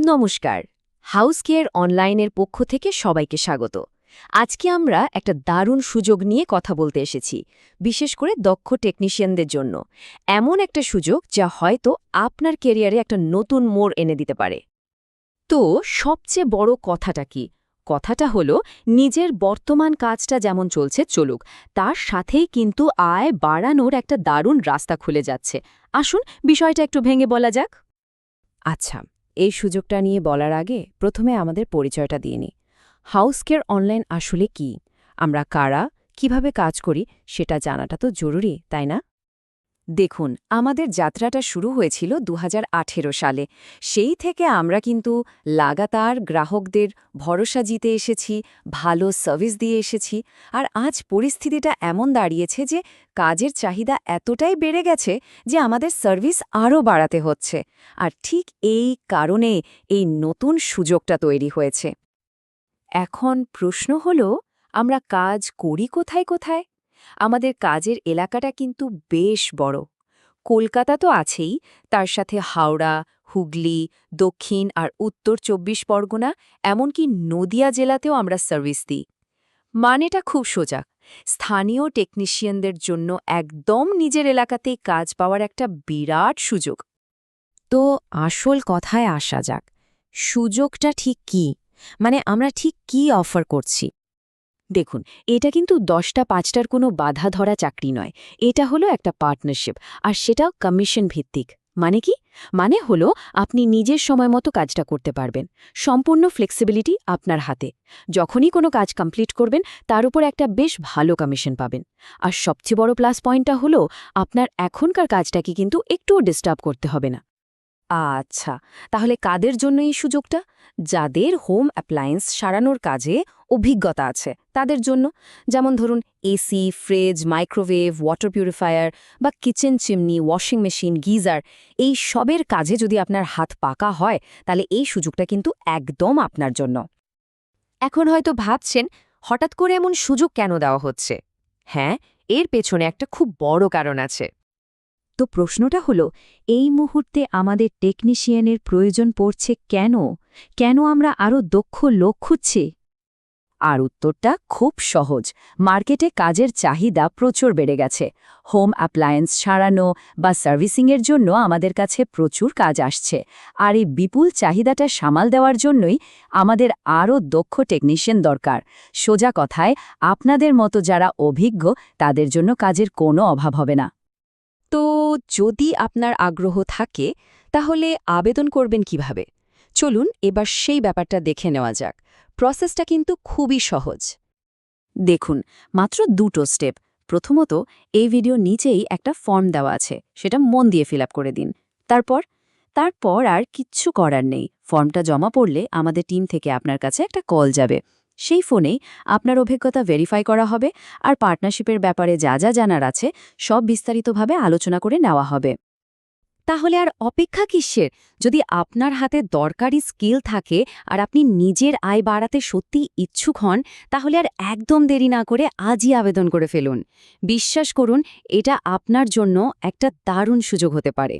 নমস্কার। House care অনলাইনের পক্ষ থেকে সবাইকে স্বাগত। আজকে আমরা একটা দারুণ সুযোগ নিয়ে কথা বলতে এসেছি, বিশেষ করে দক্ষ টেকনিশিয়ানদের জন্য। এমন একটা সুযোগ যা হয়তো আপনার কেরিয়ারে একটা নতুন মোড় এনে দিতে পারে। তো সবচেয়ে বড় কথাটা কি? কথাটা হলো নিজের বর্তমান কাজটা যেমন চলছে চলুক, তার সাথেই কিন্তু আয় বাড়ানোর একটা দারুণ রাস্তা খুলে যাচ্ছে। আসুন বিষয়টা একটু ভেঙে বলা যাক। আচ্ছা, এই সুযোগটা নিয়ে বলার আগে প্রথমে আমাদের পরিচয়টা দিয়ে নিই। হাউস কেয়ার অনলাইন আসলে কি? আমরা কারা, কিভাবে কাজ করি সেটা জানাটা তো জরুরি, তাই না? দেখুন, আমাদের যাত্রাটা শুরু হয়েছিল ২০১৮ সালে। সেই থেকে আমরা কিন্তু লাগাতার গ্রাহকদের ভরসা জিতে এসেছি, ভালো সার্ভিস দিয়ে এসেছি। আর আজ পরিস্থিতিটা এমন দাঁড়িয়েছে যে কাজের চাহিদা এতটাই বেড়ে গেছে যে আমাদের সার্ভিস আরও বাড়াতে হচ্ছে। আর ঠিক এই কারণে এই নতুন সুযোগটা তৈরি হয়েছে। এখন প্রশ্ন হলো, আমরা কাজ করি কোথায় কোথায়? আমাদের কাজের এলাকাটা কিন্তু বেশ বড়। কলকাতা তো আছেই, তার সাথে হাওড়া, হুগলি, দক্ষিণ আর উত্তর ২৪ পরগনা, এমনকি নদিয়া জেলাতেও আমরা সার্ভিস দিই। মানেটা খুব সোজা। স্থানীয় টেকনিশিয়ানদের জন্য একদম নিজের এলাকাতেই কাজ পাওয়ার একটা বিরাট সুযোগ। তো আসল কথায় আসা যাক, সুযোগটা ঠিক কি? মানে আমরা ঠিক কি অফার করছি? দেখুন, এটা কিন্তু ১০টা ৫টার কোনো বাধা ধরা চাকরি নয়। এটা হলো একটা পার্টনারশিপ, আর সেটাও কমিশন ভিত্তিক। মানে কি? মানে হলো আপনি নিজের সময় মতো কাজটা করতে পারবেন। সম্পূর্ণ ফ্লেক্সিবিলিটি আপনার হাতে। যখনই কোনো কাজ কমপ্লিট করবেন তার উপর একটা বেশ ভালো কমিশন পাবেন। আর সবচেয়ে বড় প্লাস পয়েন্টটা হলো আপনার এখনকার কাজটাকে কিন্তু একটুও ডিস্টার্ব করতে হবে না। আচ্ছা, তাহলে কাদের জন্য এই সুযোগটা? যাদের হোম অ্যাপ্লায়েন্স সারানোর কাজে অভিজ্ঞতা আছে তাদের জন্য। যেমন ধরুন AC, fridge, microwave, water purifier বা kitchen chimney, washing machine, geyser, এই সবের কাজে যদি আপনার হাত পাকা হয় তাহলে এই সুযোগটা কিন্তু একদম আপনার জন্য। এখন হয়তো ভাবছেন, হঠাৎ করে এমন সুযোগ কেন দেওয়া হচ্ছে? হ্যাঁ, এর পেছনে একটা খুব বড় কারণ আছে। তো প্রশ্নটা হলো, এই মুহূর্তে আমাদের টেকনিশিয়ানের প্রয়োজন পড়ছে কেন? কেন আমরা আরও দক্ষ লোক খুঁজছি? আর উত্তরটা খুব সহজ। মার্কেটে কাজের চাহিদা প্রচুর বেড়ে গেছে। হোম অ্যাপ্লায়েন্স সারানো বা সার্ভিসিংয়ের জন্য আমাদের কাছে প্রচুর কাজ আসছে। আর এই বিপুল চাহিদাটা সামাল দেওয়ার জন্যই আমাদের আরও দক্ষ টেকনিশিয়ান দরকার। সোজা কথায়, আপনাদের মতো যারা অভিজ্ঞ তাদের জন্য কাজের কোনো অভাব হবে না। তো যদি আপনার আগ্রহ থাকে তাহলে আবেদন করবেন কিভাবে? চলুন এবার সেই ব্যাপারটা দেখে নেওয়া যাক। প্রসেসটা কিন্তু খুবই সহজ। দেখুন, মাত্র ২টো স্টেপ। প্রথমত, এই ভিডিও নিচেই একটা ফর্ম দেওয়া আছে, সেটা মন দিয়ে ফিল আপ করে দিন। তারপর তারপর আর কিচ্ছু করার নেই। ফর্মটা জমা পড়লে আমাদের টিম থেকে আপনার কাছে একটা কল যাবে। সেই ফোনেই আপনার অভিজ্ঞতা ভেরিফাই করা হবে, আর পার্টনারশিপের ব্যাপারে যা যা জানার আছে সব বিস্তারিতভাবে আলোচনা করে নেওয়া হবে। তাহলে আর অপেক্ষা কিসের? যদি আপনার হাতে দরকারি স্কিল থাকে আর আপনি নিজের আয় বাড়াতে সত্যিই ইচ্ছুক হন, তাহলে আর একদম দেরি না করে আজই আবেদন করে ফেলুন। বিশ্বাস করুন, এটা আপনার জন্য একটা দারুণ সুযোগ হতে পারে।